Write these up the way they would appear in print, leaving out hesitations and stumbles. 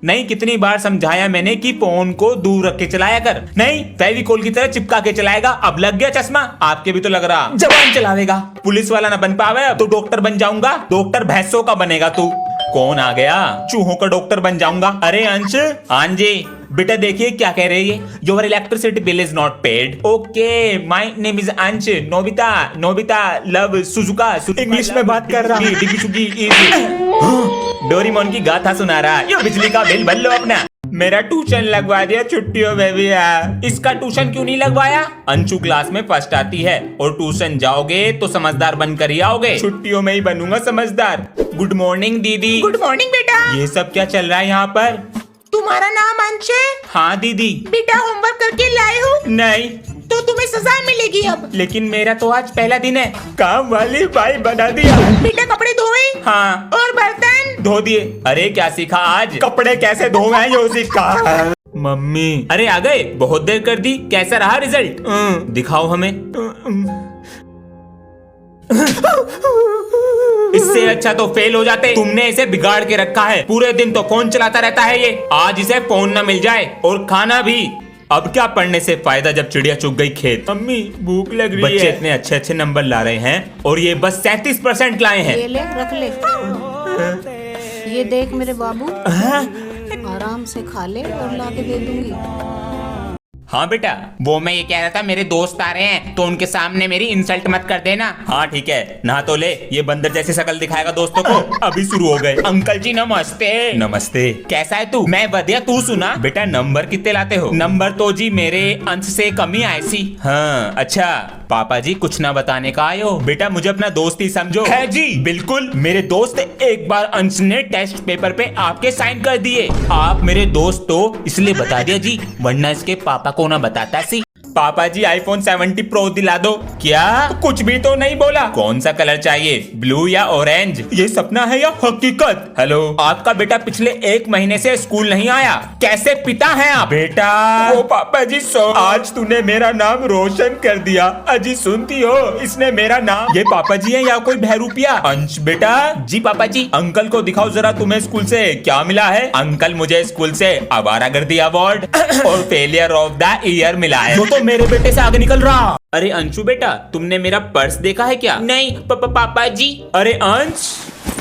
नहीं, कितनी बार समझाया मैंने कि फोन को दूर रख के चलाया कर। नहीं, फेविकोल की तरह चिपका के चलाएगा। अब लग गया चश्मा, आपके भी तो लग रहा। जबान चलावेगा, पुलिस वाला ना बन पावे अब तो डॉक्टर बन जाऊंगा। डॉक्टर भैंसों का बनेगा तू। कौन आ गया? चूहों का डॉक्टर बन जाऊंगा। अरे अंश। हाँ जी बेटा, देखिए क्या कह रही है। Your electricity bill is not paid. Okay, my name is Ansh. Nobita, Nobita love Shizuka. English में बात कर रहा है। डोरीमोन की गाथा सुना रहा। ये बिजली का बिल भर लो अपना। मेरा ट्यूशन लगवा दिया छुट्टियों में भी है। इसका ट्यूशन क्यों नहीं लगवाया? अंशु क्लास में फर्स्ट आती है और ट्यूशन जाओगे तो समझदार बनकर ही आओगे। छुट्टियों में ही बनूंगा समझदार। गुड मॉर्निंग दीदी। गुड मॉर्निंग बेटा। ये सब क्या चल रहा है यहाँ पर? तुम्हारा नाम अंश है? हाँ दीदी। बेटा होमवर्क करके लाए हो? नहीं। तो तुम्हें सजा मिलेगी अब। लेकिन मेरा तो आज पहला दिन है। काम वाली बाई बना दिया। बेटा कपड़े धोए? हाँ। और बर्तन? धो दिए। अरे क्या सीखा आज? कपड़े कैसे धोए यो सीखा। मम्मी। अरे आ गए, बहुत देर कर दी। कैसा रहा रिजल्ट? दिखाओ हमें। इससे अच्छा तो फेल हो जाते। तुमने इसे बिगाड़ के रखा है। पूरे दिन तो फोन चलाता रहता है ये। आज इसे फोन न मिल जाए और खाना भी। अब क्या पढ़ने से फायदा जब चिड़िया चुग गई खेत। मम्मी भूख लग रही है। बच्चे इतने अच्छे अच्छे नंबर ला रहे हैं और ये बस 37% लाए हैं। ये ले, रख ले। ये देख मेरे बाबू, आराम से खा ले और ला के दे दूंगी। हाँ बेटा, वो मैं ये कह रहा था, मेरे दोस्त आ रहे हैं तो उनके सामने मेरी इंसल्ट मत कर देना। हाँ ठीक है, नहा तो ले। ये बंदर जैसी शक्ल दिखाएगा दोस्तों को। अभी शुरू हो गए। अंकल जी नमस्ते। नमस्ते। कैसा है तू? मैं बढ़िया, तू सुना। बेटा नंबर कितने लाते हो? नंबर तो जी मेरे अंश से कम ही आए सी। हाँ अच्छा, पापा जी कुछ ना बताने का आयो। बेटा मुझे अपना दोस्त ही समझो। है जी बिल्कुल मेरे दोस्त। एक बार अंश ने टेस्ट पेपर पे आपके साइन कर दिए। आप मेरे दोस्त तो इसलिए बता दिया जी, वरना इसके पापा को ना बताता सी। पापा जी iPhone 70 Pro दिला दो। क्या? कुछ भी तो नहीं बोला। कौन सा कलर चाहिए, ब्लू या ऑरेंज? ये सपना है या हकीकत? हेलो, आपका बेटा पिछले 1 महीने से स्कूल नहीं आया। कैसे पिता हैं आप? बेटा ओ पापा जी आज तूने मेरा नाम रोशन कर दिया। अजी सुनती हो, इसने मेरा नाम। ये पापा जी है या कोई बहरूपिया? अंश बेटा। जी पापा जी। अंकल को दिखाओ जरा, तुम्हें स्कूल से क्या मिला है? अंकल मुझे स्कूल से आवारागर्दी अवार्ड और फेलियर ऑफ द ईयर मिला है। तो मेरे बेटे से आगे निकल रहा। अरे अंशु बेटा, तुमने मेरा पर्स देखा है क्या? नहीं पापा जी। अरे अंश,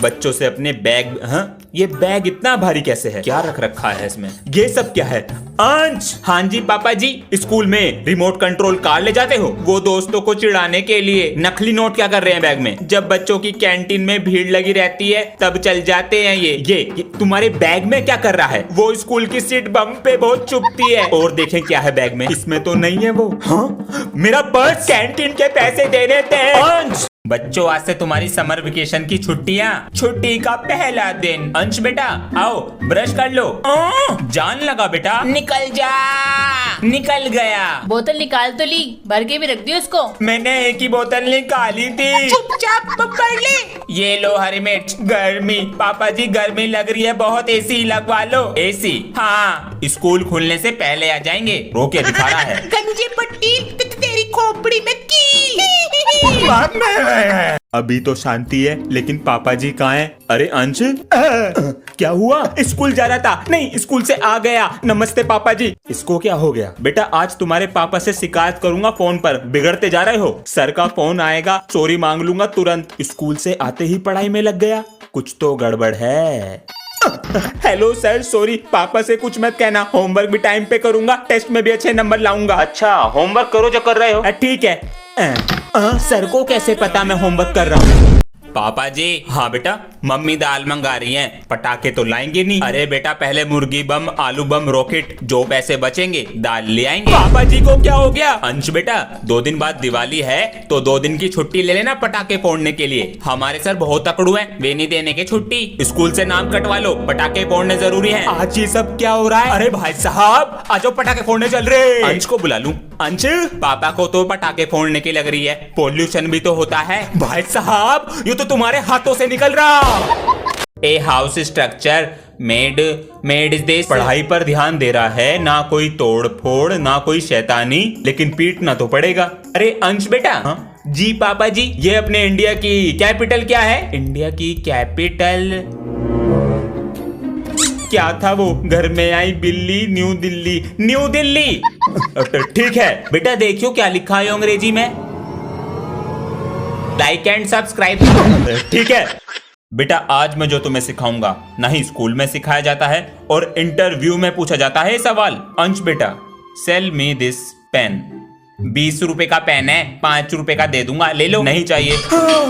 बच्चों से अपने बैग। हाँ ये बैग इतना भारी कैसे है? क्या रख रखा है इसमें? ये सब क्या है? अंश। हाँ जी पापा जी। स्कूल में रिमोट कंट्रोल कार ले जाते हो? वो दोस्तों को चिढ़ाने के लिए। नकली नोट क्या कर रहे हैं बैग में? जब बच्चों की कैंटीन में भीड़ लगी रहती है तब चल जाते हैं ये तुम्हारे बैग में क्या कर रहा है? वो स्कूल की सीट बम पे बहुत चुभती है। और देखें क्या है बैग में। इसमें तो नहीं है वो। हाँ मेरा पर्स। कैंटीन के पैसे दे देते हैं। अंश बच्चों, आज से तुम्हारी समर वेकेशन की छुट्टियां। छुट्टी का पहला दिन। अंश बेटा आओ, ब्रश कर लो। जान लगा बेटा। निकल जा। निकल गया। बोतल निकाल तो ली, भर के भी रख दियो उसको। मैंने एक ही बोतल निकाली थी। चुपचाप पकड़ ले। ये लो हरी मिर्च। गर्मी पापा जी, गर्मी लग रही है बहुत। एसी लगवा लो। एसी? हाँ स्कूल खुलने से पहले आ जाएंगे। रोके दिखा रहा है। गंजे पट्टी तेरी खोपड़ी में कील। अभी तो शांति है, लेकिन पापा जी कहाँ हैं? अरे अंश क्या हुआ? स्कूल जा रहा था। नहीं स्कूल से आ गया। नमस्ते पापा जी। इसको क्या हो गया? बेटा आज तुम्हारे पापा से शिकायत करूंगा फोन पर। बिगड़ते जा रहे हो। सर का फोन आएगा, चोरी मांग लूंगा तुरंत। स्कूल से आते ही पढ़ाई में लग गया। कुछ तो गड़बड़ है। Hello sir, sorry. पापा से कुछ मत कहना। होमवर्क भी टाइम पे करूंगा, टेस्ट में भी अच्छे नंबर लाऊंगा। अच्छा होमवर्क करो जो कर रहे हो। ठीक है। सर को कैसे पता मैं होमवर्क कर रहा हूँ? पापा जी। हाँ बेटा। मम्मी दाल मंगा रही हैं, पटाखे तो लाएंगे नहीं। अरे बेटा पहले मुर्गी बम, आलू बम, रॉकेट, जो पैसे बचेंगे दाल ले आएंगे। पापा जी को क्या हो गया? अंश बेटा 2 दिन बाद दिवाली है तो 2 दिन की छुट्टी ले लेना पटाखे फोड़ने के लिए। हमारे सर बहुत तकड़ू हैं, वे नहीं देने के छुट्टी। स्कूल से नाम कटवा लो, पटाखे फोड़ने जरूरी है। आज ये सब क्या हो रहा है? अरे भाई साहब आ जाओ, पटाखे फोड़ने चल रहे। अंश को बुला लूं? अंश पापा को तो पटाखे फोड़ने की लग रही है, पोल्यूशन भी तो होता है। भाई साहब ये तो तुम्हारे हाथों से निकल रहा। A house structure made is this. पढ़ाई पर ध्यान दे रहा है, ना कोई तोड़ फोड़, ना कोई शैतानी, लेकिन पीटना तो पड़ेगा। अरे अंश बेटा। हाँ? जी पापा जी। ये अपने इंडिया की कैपिटल क्या है? इंडिया की कैपिटल क्या था वो? घर में आई बिल्ली, न्यू दिल्ली, न्यू दिल्ली। ठीक है बेटा, देखियो क्या लिखा है अंग्रेजी में। Like and subscribe. ठीक है बेटा, आज मैं जो तुम्हें सिखाऊंगा नहीं स्कूल में सिखाया जाता है और इंटरव्यू में पूछा जाता है सवाल। अंश बेटा, सेल मी दिस पेन। 20 रुपए का पेन है, 5 रुपए का दे दूंगा, ले लो। नहीं चाहिए।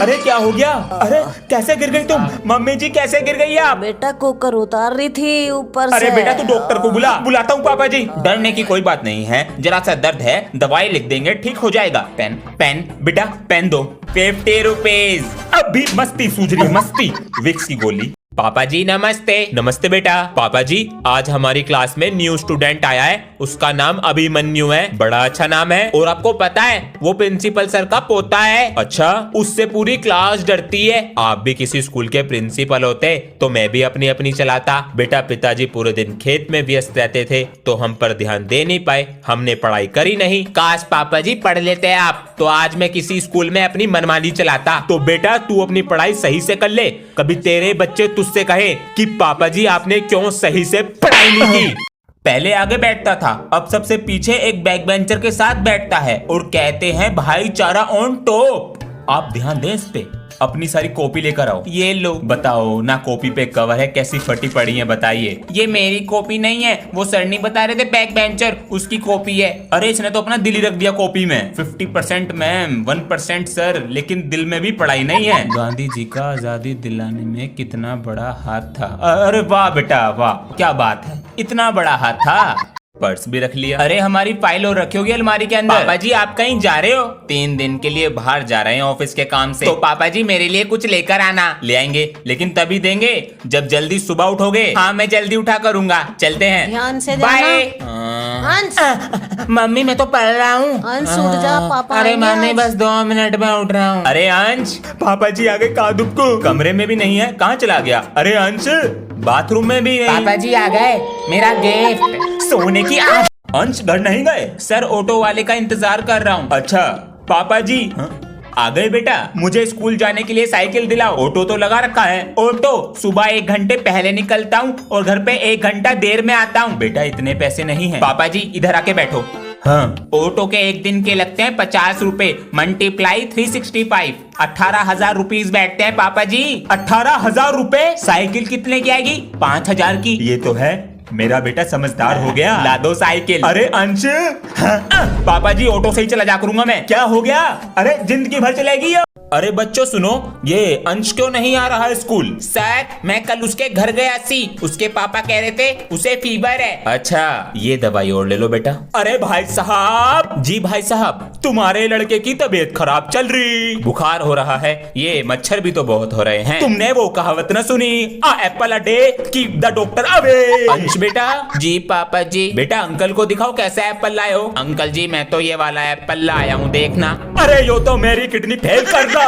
अरे क्या हो गया? अरे कैसे गिर गई तुम? मम्मी जी कैसे गिर गई आप? बेटा कुकर उतार रही थी ऊपर से। अरे बेटा तू डॉक्टर को बुलाता हूँ पापा जी। डरने की कोई बात नहीं है, जरा सा दर्द है, दवाई लिख देंगे, ठीक हो जाएगा। पेन बेटा, पेन दो। 50 रुपीज। अभी मस्ती सूझ रही, मस्ती। विक्स की गोली। पापा जी नमस्ते। नमस्ते बेटा। पापा जी, आज हमारी क्लास में न्यू स्टूडेंट आया है, उसका नाम अभिमन्यु है। बड़ा अच्छा नाम है, और आपको पता है वो प्रिंसिपल सर का पोता है। अच्छा, उससे पूरी क्लास डरती है। आप भी किसी स्कूल के प्रिंसिपल होते तो मैं भी अपनी अपनी चलाता। बेटा पिताजी पूरे दिन खेत में व्यस्त रहते थे तो हम पर ध्यान दे नहीं पाए, हमने पढ़ाई करी नहीं। काश पापा जी पढ़ लेते आप तो आज मैं किसी स्कूल में अपनी मनमानी चलाता। तो बेटा तू अपनी पढ़ाई सही से कर ले, कभी तेरे बच्चे तुझसे कहे कि पापा जी आपने क्यों सही से पढ़ाई नहीं की। पहले आगे बैठता था, अब सबसे पीछे एक बैक बेंचर के साथ बैठता है और कहते हैं भाईचारा ऑन टॉप। आप ध्यान दें इस पे। अपनी सारी कॉपी लेकर आओ। ये लो। बताओ ना, कॉपी पे कवर है, कैसी फटी पड़ी है बताइए। ये मेरी कॉपी नहीं है, वो सर नहीं बता रहे थे बैक बेंचर, उसकी कॉपी है। अरे इसने तो अपना दिल ही रख दिया कॉपी में। 50% मैम, 1% सर, लेकिन दिल में भी पढ़ाई नहीं है। गांधी जी का आजादी दिलाने में कितना बड़ा हाथ था। अरे वाह बेटा वाह, क्या बात है, इतना बड़ा हाथ था। पर्स भी रख लिया। अरे हमारी फाइल और रखी होगी अलमारी के अंदर। पापा जी आप कहीं जा रहे हो? 3 दिन के लिए बाहर जा रहे हैं ऑफिस के काम से। तो पापा जी मेरे लिए कुछ लेकर आना। ले आएंगे, लेकिन तभी देंगे जब जल्दी सुबह उठोगे। हाँ मैं जल्दी उठा करूंगा। चलते हैं, ध्यान से बाय। अंश, मम्मी मैं तो पढ़ रहा हूँ। अंश उठ जा, पापा अरे आएंगे मम्मी आज। बस 2 मिनट में उठ रहा हूँ। अरे अंश, पापा जी आ गए कादुप को। कमरे में भी नहीं है, कहाँ चला गया? अरे अंश, बाथरूम में भी नहीं। पापा जी आ गए, मेरा गिफ्ट। सोने की आँख। अंश घर नहीं गए? सर ऑटो वाले का इंतजार कर रहा हूँ। अच्छा पापा जी आ गए बेटा, मुझे स्कूल जाने के लिए साइकिल दिलाओ। ऑटो तो लगा रखा है। ऑटो सुबह 1 घंटे पहले निकलता हूँ और घर पे 1 घंटा देर में आता हूँ। बेटा इतने पैसे नहीं है। पापा जी इधर आके बैठो। हाँ, ऑटो के 1 दिन के लगते हैं 50 रुपए, मल्टीप्लाई 365, 18,000 रुपीज बैठते हैं पापा जी। 18,000 रुपए? साइकिल कितने की आएगी? 5,000 की। ये तो है, मेरा बेटा समझदार हो गया। ला दो साइकिल। अरे अंश, पापा जी ऑटो से ही चला जा करूंगा मैं। क्या हो गया? अरे जिंदगी भर चलेगी ये। अरे बच्चों सुनो, ये अंश क्यों नहीं आ रहा है स्कूल? सर मैं कल उसके घर गया सी, उसके पापा कह रहे थे उसे फीवर है। अच्छा, ये दवाई और ले लो बेटा। अरे भाई साहब। जी भाई साहब, तुम्हारे लड़के की तबीयत खराब चल रही, बुखार हो रहा है, ये मच्छर भी तो बहुत हो रहे हैं। तुमने वो कहावत न सुनी, a apple a day keep the doctor away. Ansh बेटा। जी पापा जी। बेटा अंकल को दिखाओ कैसा एप्पल लाए हो। अंकल जी मैं तो ये वाला एप्पल लाया हूँ, देखना। अरे यो तो मेरी किडनी फेल कर रहा।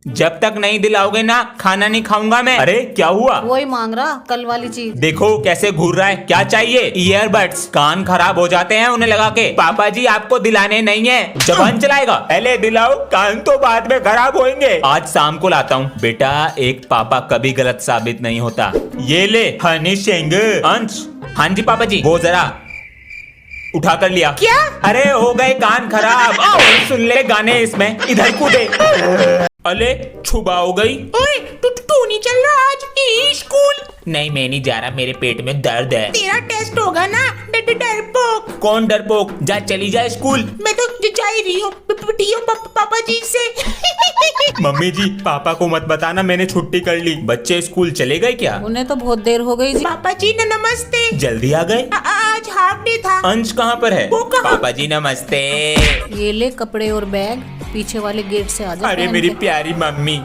जब तक नहीं दिलाओगे ना खाना नहीं खाऊंगा मैं। अरे क्या हुआ? वही मांग रहा कल वाली चीज। देखो कैसे घूर रहा है। क्या चाहिए? ईयरबड्स। कान खराब हो जाते हैं उन्हें लगा के। पापा जी आपको दिलाने नहीं है, जबान चलाएगा। पहले दिलाओ, कान तो बाद में खराब होंगे। आज शाम को लाता हूँ। बेटा एक पापा कभी गलत साबित नहीं होता। ये ले हनी सिंह। अंश। हाँ जी पापा जी। वो जरा उठा कर लिया। क्या? अरे हो गए कान खराब। सुन ले गाने इसमें, इधर कूदे। अले छुबा हो गई। ओए तू नहीं चल रहा आज स्कूल? नहीं मैं नहीं जा रहा, मेरे पेट में दर्द है। तेरा टेस्ट होगा ना, डरपोक। कौन डरपोक? जा चली जा स्कूल। मैं तो जा ही रही हूँ पापा जी से। मम्मी जी पापा को मत बताना मैंने छुट्टी कर ली। बच्चे स्कूल चले गए क्या? उन्हें तो बहुत देर हो गई जी। पापा जी नमस्ते। जल्दी आ गए? आज हाफ डे था। अंश कहाँ पर है? वो कहाँ? पापा जी नमस्ते। ये ले कपड़े और बैग, पीछे वाले गेट से आ जा। अरे पहन मेरी के। प्यारी मम्मी।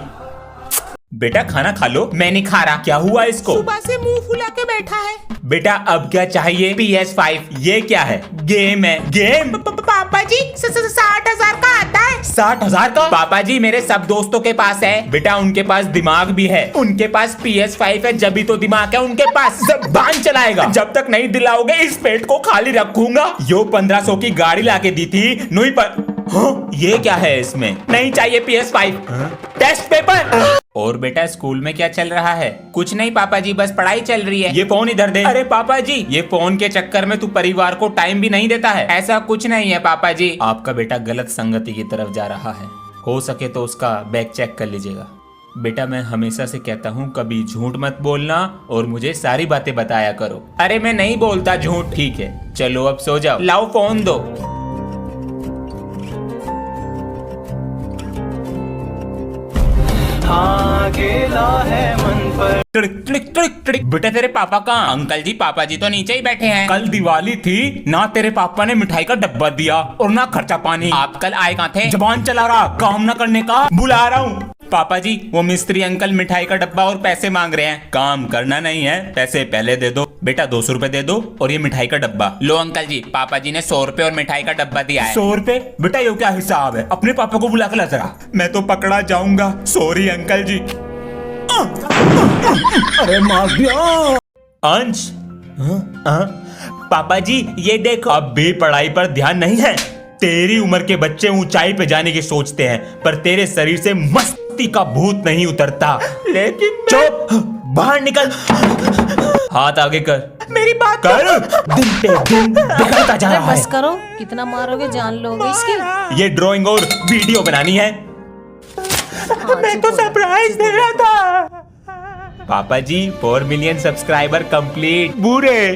बेटा खाना खा लो। मैं नहीं खा रहा। क्या हुआ इसको? सुबह से मुंह फुला के बैठा है। बेटा अब क्या चाहिए? PS5। ये क्या है? गेम है। गेम? पापा जी 60,000 का आता है। 60,000 का? पापा जी मेरे सब दोस्तों के पास है। बेटा उनके पास दिमाग भी है, उनके पास PS5 है, जब भी तो दिमाग है उनके पास। जबान चलाएगा। जब तक नहीं दिलाओगे इस पेट को खाली रखूंगा। यो 1500 की गाड़ी लाके दी थी नुई पर। हाँ, ये क्या है इसमें? नहीं चाहिए PS5। Test paper. और बेटा स्कूल में क्या चल रहा है? कुछ नहीं पापा जी, बस पढ़ाई चल रही है। ये फोन इधर दे। अरे पापा जी, ये फोन के चक्कर में तू परिवार को टाइम भी नहीं देता है। ऐसा कुछ नहीं है पापा जी। आपका बेटा गलत संगति की तरफ जा रहा है, हो सके तो उसका बैग चेक कर लीजिएगा। बेटा मैं हमेशा से कहता हूँ कभी झूठ मत बोलना और मुझे सारी बातें बताया करो। अरे मैं नहीं बोलता झूठ। ठीक है चलो अब सो जाओ। लाओ फोन दो। गेला है मन पर। टिक टिक टिक टिक। बेटा तेरे पापा कहाँ? अंकल जी पापा जी तो नीचे ही बैठे हैं। कल दिवाली थी ना, तेरे पापा ने मिठाई का डब्बा दिया और ना खर्चा पानी। आप कल आए कहाँ थे? जबान चला रहा, काम ना करने का। बुला रहा हूँ। पापा जी वो मिस्त्री अंकल मिठाई का डब्बा और पैसे मांग रहे हैं। काम करना नहीं है, पैसे पहले दे दो। बेटा 200 रुपए दे दो और ये मिठाई का डब्बा लो। अंकल जी पापा जी ने 100 रुपए और मिठाई का डब्बा दिया है। 100 रुपए? बेटा ये क्या हिसाब है? अपने पापा को बुला कर ला जरा। मैं तो पकड़ा जाऊंगा। सॉरी अंकल जी। अरे मार दिया। अंश पापा जी ये देखो, अब भी पढ़ाई पर ध्यान नहीं है। तेरी उम्र के बच्चे ऊंचाई पे जाने की सोचते हैं, पर तेरे शरीर से मस्ती का भूत नहीं उतरता। लेकिन चुप, बाहर निकल। हाथ आगे कर। मेरी बात कर। दिन पे दिन बिगड़ता जा रहा है। बस करो, कितना मारोगे जान लोगे इसकी। ये ड्राइंग और वीडियो बनानी है। मैं तो सरप्राइज दे रहा था। पापा जी 4 मिलियन सब्सक्राइबर कंप्लीट। बुरे